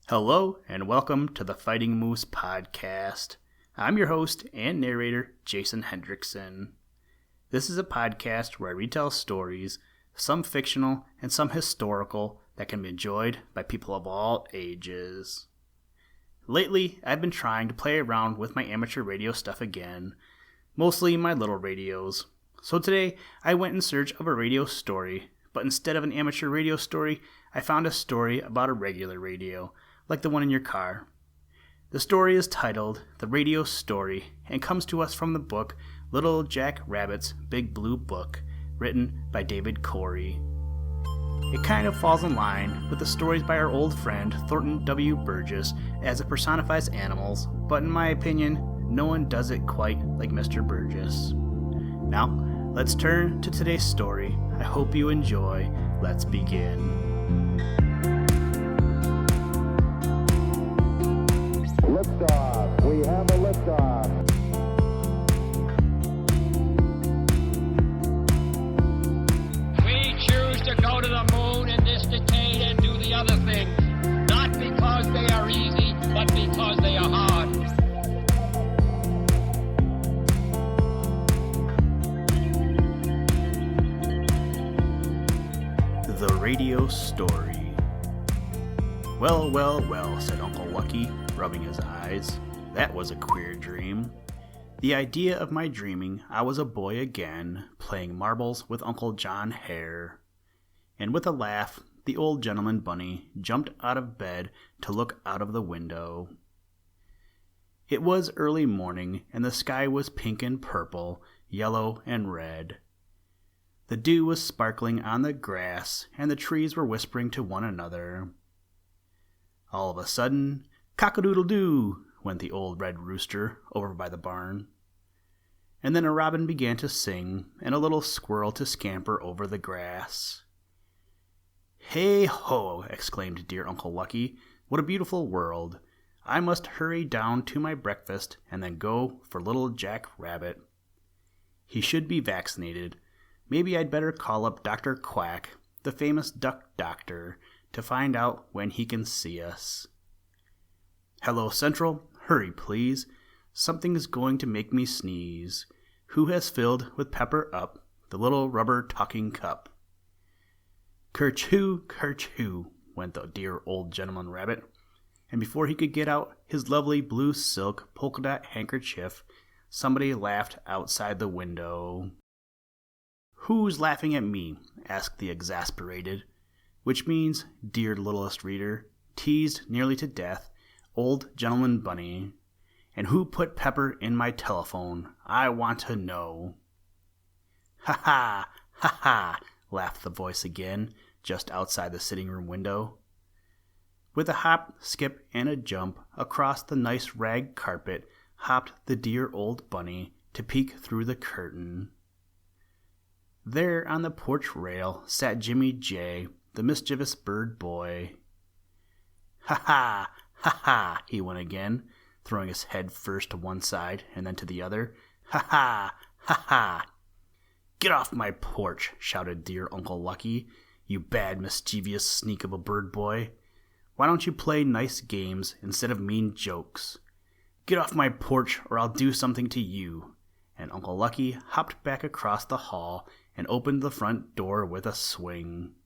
Hello and welcome to the Fighting Moose podcast. I'm your host and narrator, Jason Hendrickson. This is a podcast where I retell stories, some fictional and some historical, that can be enjoyed by people of all ages. Lately, I've been trying to play around with my amateur radio stuff again, mostly my little radios. So today, I went in search of a radio story, but instead of an amateur radio story, I found a story about a regular radio, like the one in your car. The story is titled The Radio Story and comes to us from the book Little Jack Rabbit's Big Blue Book, written by David Cory. It kind of falls in line with the stories by our old friend Thornton W. Burgess as it personifies animals, but in my opinion, no one does it quite like Mr. Burgess. Now, let's turn to today's story. I hope you enjoy. Let's begin. Liftoff. We have a liftoff. We choose to go to the moon in this decade and do the other things, not because they are easy, but because they are hard. The Radio Story. Well, said Uncle Lucky, rubbing his eyes. That was a queer dream. The idea of my dreaming I was a boy again, playing marbles with Uncle John Hare. And with a laugh, the old gentleman bunny jumped out of bed to look out of the window. It was early morning, and the sky was pink and purple, yellow and red. The dew was sparkling on the grass, and the trees were whispering to one another. All of a sudden, cock-a-doodle-doo, went the old red rooster over by the barn. And then a robin began to sing, and a little squirrel to scamper over the grass. "Hey-ho!" exclaimed dear Uncle Lucky. "What a beautiful world! I must hurry down to my breakfast and then go for little Jack Rabbit. He should be vaccinated. Maybe I'd better call up Dr. Quack, the famous duck doctor, to find out when he can see us. Hello, Central. Hurry, please. Something's going to make me sneeze. Who has filled with pepper up the little rubber talking cup?" Kerchoo, kerchoo, went the dear old gentleman rabbit, and before he could get out his lovely blue silk polka-dot handkerchief, somebody laughed outside the window. "Who's laughing at me?" asked the exasperated, which means, dear littlest reader, teased nearly to death, old gentleman bunny. "And who put pepper in my telephone? I want to know." "Ha ha, ha ha," laughed the voice again, just outside the sitting room window. With a hop, skip, and a jump across the nice rag carpet hopped the dear old bunny to peek through the curtain. There on the porch rail sat Jimmy Jay, the mischievous bird boy. "Ha ha, ha ha," he went again, throwing his head first to one side and then to the other. "Ha ha, ha ha." "Get off my porch," shouted dear Uncle Lucky, "you bad mischievous sneak of a bird boy. Why don't you play nice games instead of mean jokes? Get off my porch or I'll do something to you." And Uncle Lucky hopped back across the hall and opened the front door with a swing.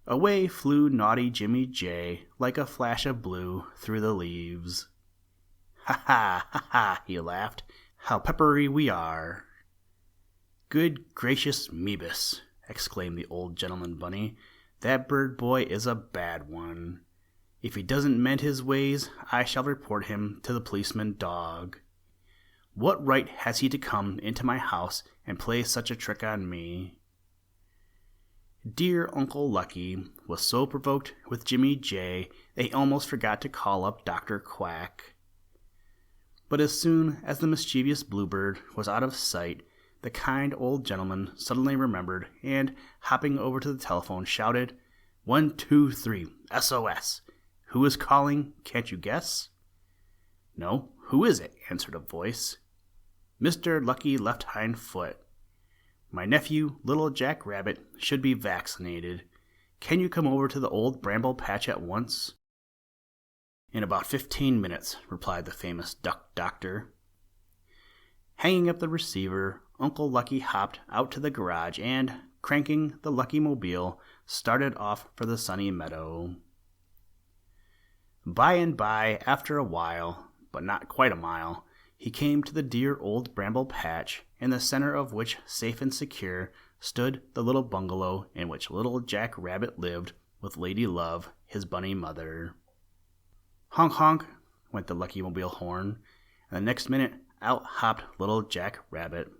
Away flew naughty Jimmy Jay like a flash of blue through the leaves. "Ha ha, ha ha," he laughed, "how peppery we are." "Good gracious Meebus," exclaimed the old gentleman bunny, "that bird boy is a bad one. If he doesn't mend his ways, I shall report him to the policeman dog. What right has he to come into my house and play such a trick on me?" Dear Uncle Lucky was so provoked with Jimmy Jay that he almost forgot to call up Dr. Quack. But as soon as the mischievous bluebird was out of sight, the kind old gentleman suddenly remembered and, hopping over to the telephone, shouted, "1, 2, 3, SOS. Who is calling? Can't you guess?" "No, who is it?" answered a voice. "Mr. Lucky Left Hind Foot. My nephew, little Jack Rabbit, should be vaccinated. Can you come over to the old bramble patch at once?" "In about 15 minutes, replied the famous duck doctor. Hanging up the receiver, Uncle Lucky hopped out to the garage and, cranking the Lucky Mobile, started off for the sunny meadow. By and by, after a while, but not quite a mile, he came to the dear old bramble patch, in the center of which, safe and secure, stood the little bungalow in which little Jack Rabbit lived with Lady Love, his bunny mother. Honk, honk, went the Lucky Mobile horn, and the next minute out hopped little Jack Rabbit.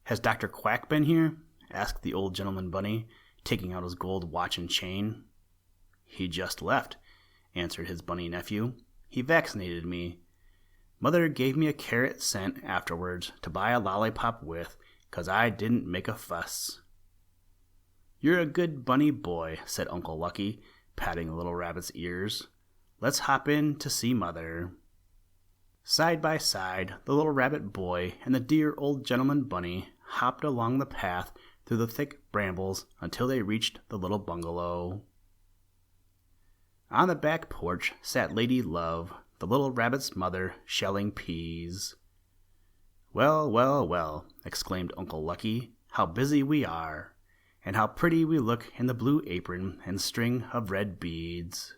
"Has Dr. Quack been here?" asked the old gentleman bunny, taking out his gold watch and chain. "He just left," answered his bunny nephew. "He vaccinated me. Mother gave me a carrot cent afterwards to buy a lollipop with, 'cause I didn't make a fuss." "You're a good bunny boy," said Uncle Lucky, patting the little rabbit's ears. "Let's hop in to see Mother." Side by side, the little rabbit boy and the dear old gentleman bunny hopped along the path through the thick brambles until they reached the little bungalow. On the back porch sat Lady Love, the little rabbit's mother, shelling peas. "Well, well, well," exclaimed Uncle Lucky, "how busy we are, and how pretty we look in the blue apron and string of red beads."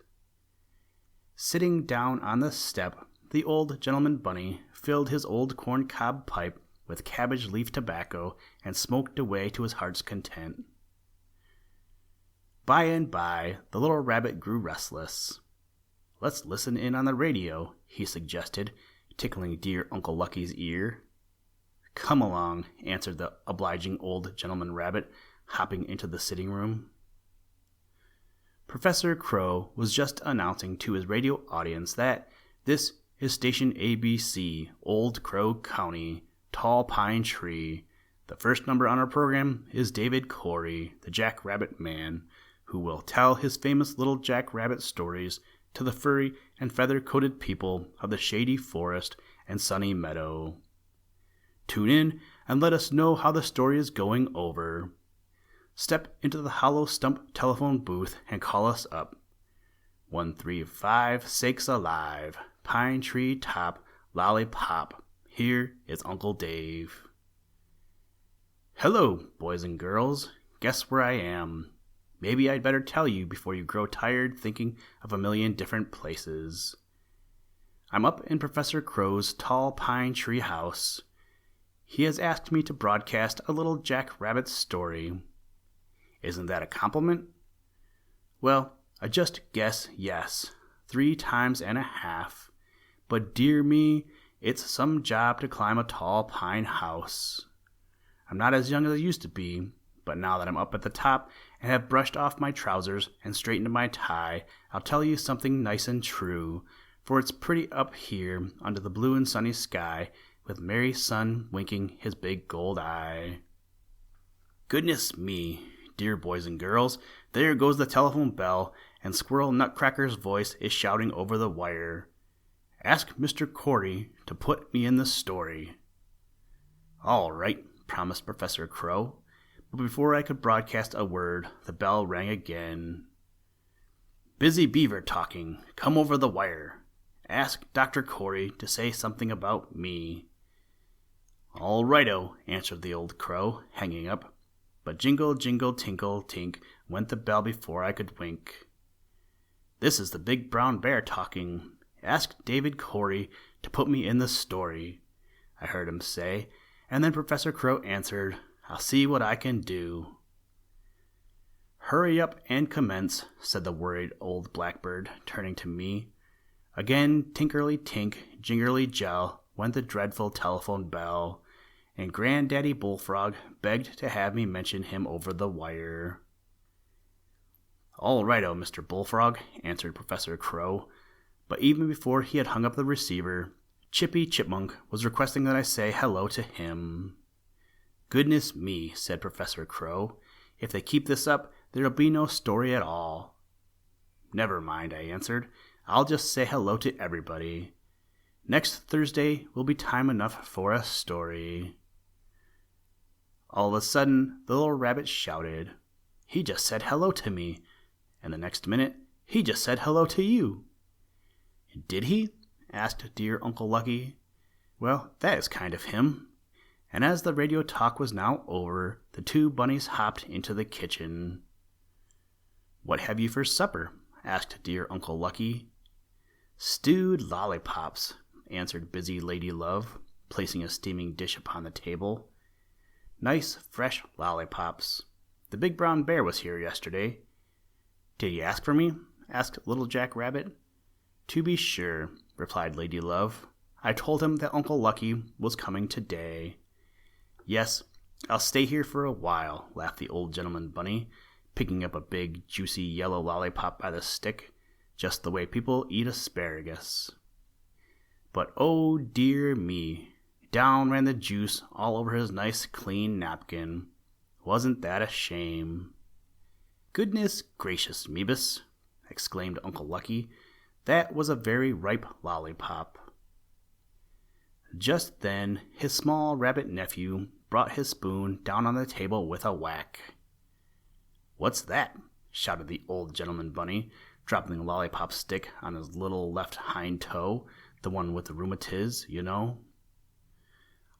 Sitting down on the step, the old gentleman bunny filled his old corn-cob pipe with cabbage leaf tobacco and smoked away to his heart's content. By and by, the little rabbit grew restless. "Let's listen in on the radio," he suggested, tickling dear Uncle Lucky's ear. "Come along," answered the obliging old gentleman rabbit, hopping into the sitting room. Professor Crow was just announcing to his radio audience that this is Station ABC, Old Crow County, Tall Pine Tree. The first number on our program is David Cory, the Jack Rabbit Man, who will tell his famous little Jack Rabbit stories to the furry and feather-coated people of the shady forest and sunny meadow. Tune in and let us know how the story is going over. Step into the hollow stump telephone booth and call us up. 135 sakes alive, pine tree top, lollipop. Here is Uncle Dave. Hello, boys and girls. Guess where I am? Maybe I'd better tell you before you grow tired thinking of a million different places. I'm up in Professor Crow's tall pine tree house. He has asked me to broadcast a little Jack Rabbit story. Isn't that a compliment? Well, I just guess yes, 3 times and a half. But dear me, it's some job to climb a tall pine house. I'm not as young as I used to be, but now that I'm up at the top and have brushed off my trousers and straightened my tie, I'll tell you something nice and true, for it's pretty up here under the blue and sunny sky, with merry sun winking his big gold eye. Goodness me, dear boys and girls, there goes the telephone bell, and Squirrel Nutcracker's voice is shouting over the wire. Ask Mr. Cory to put me in the story. All right, promised Professor Crow, but before I could broadcast a word, the bell rang again. Busy Beaver talking. Come over the wire. Ask Dr. Cory to say something about me. All righto, answered the old crow, hanging up. But jingle, jingle, tinkle, tink, went the bell before I could wink. This is the big brown bear talking. Ask David Cory to put me in the story, I heard him say, and then Professor Crow answered, I'll see what I can do. Hurry up and commence, said the worried old blackbird, turning to me. Again, tinkerly tink, jingerly jell, went the dreadful telephone bell, and Granddaddy Bullfrog begged to have me mention him over the wire. All righto, Mr. Bullfrog, answered Professor Crow, but even before he had hung up the receiver, Chippy Chipmunk was requesting that I say hello to him. Goodness me, said Professor Crow, if they keep this up, there'll be no story at all. Never mind, I answered. I'll just say hello to everybody. Next Thursday will be time enough for a story. All of a sudden, the little rabbit shouted, He just said hello to me, and the next minute, he just said hello to you. Did he? Asked dear Uncle Lucky. Well, that is kind of him. And as the radio talk was now over, the two bunnies hopped into the kitchen. What have you for supper? Asked dear Uncle Lucky. Stewed lollipops, answered busy Lady Love, placing a steaming dish upon the table. Nice, fresh lollipops. The big brown bear was here yesterday. Did he ask for me? Asked Little Jack Rabbit. To be sure, replied Lady Love. I told him that Uncle Lucky was coming today. Yes, I'll stay here for a while, laughed the old gentleman bunny, picking up a big, juicy yellow lollipop by the stick, just the way people eat asparagus. But oh dear me, down ran the juice all over his nice clean napkin. Wasn't that a shame? Goodness gracious, Meebus, exclaimed Uncle Lucky, that was a very ripe lollipop. Just then his small rabbit nephew brought his spoon down on the table with a whack. What's that? Shouted the old gentleman bunny, dropping the lollipop stick on his little left hind toe, the one with the rheumatiz, you know.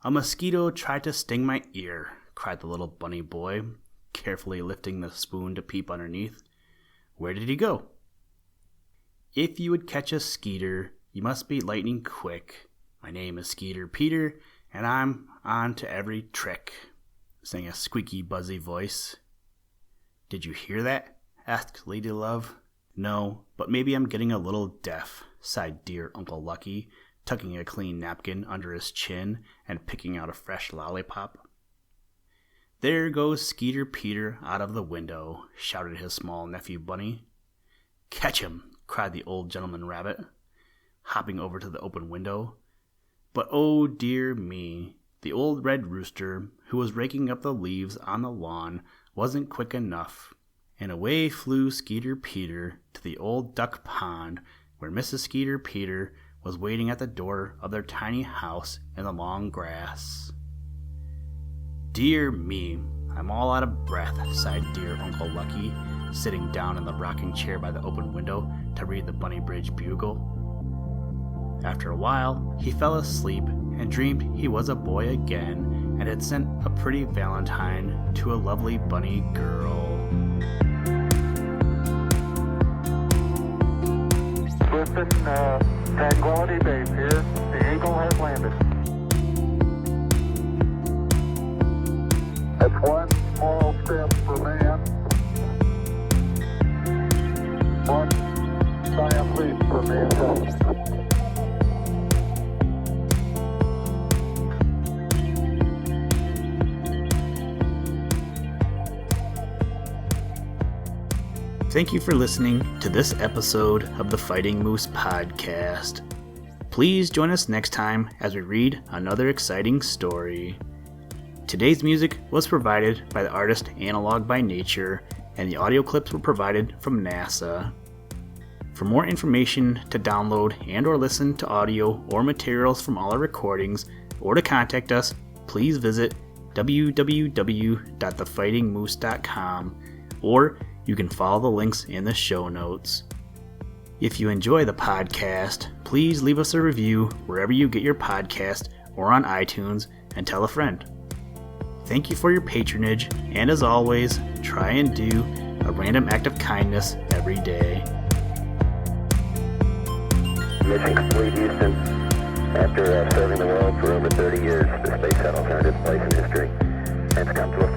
A mosquito tried to sting my ear, cried the little bunny boy, carefully lifting the spoon to peep underneath. Where did he go? If you would catch a skeeter, you must be lightning quick. My name is Skeeter Peter, and I'm on to every trick, sang a squeaky, buzzy voice. Did you hear that? Asked Lady Love. No, but maybe I'm getting a little deaf, sighed dear Uncle Lucky, tucking a clean napkin under his chin and picking out a fresh lollipop. There goes Skeeter Peter out of the window, shouted his small nephew Bunny. Catch him, cried the old gentleman rabbit, hopping over to the open window. But oh dear me, the old red rooster, who was raking up the leaves on the lawn, wasn't quick enough, and away flew Skeeter Peter to the old duck pond, where Mrs. Skeeter Peter was waiting at the door of their tiny house in the long grass. Dear me, I'm all out of breath, sighed dear Uncle Lucky, sitting down in the rocking chair by the open window to read the Bunny Bridge Bugle. After a while, he fell asleep and dreamed he was a boy again and had sent a pretty valentine to a lovely bunny girl. Listen, Tranquility Base here. The Eagle has landed. That's one small step for man, one giant leap for mankind. Thank you for listening to this episode of the Fighting Moose Podcast. Please join us next time as we read another exciting story. Today's music was provided by the artist Analog by Nature, and the audio clips were provided from NASA. For more information to download and or listen to audio or materials from all our recordings, or to contact us, please visit www.thefightingmoose.com, or you can follow the links in the show notes. If you enjoy the podcast, please leave us a review wherever you get your podcast or on iTunes, and tell a friend. Thank you for your patronage, and as always, try and do a random act of kindness every day. Mission complete, Houston. After serving the world for over 30 years, the space shuttle turned its place in history and it's come to a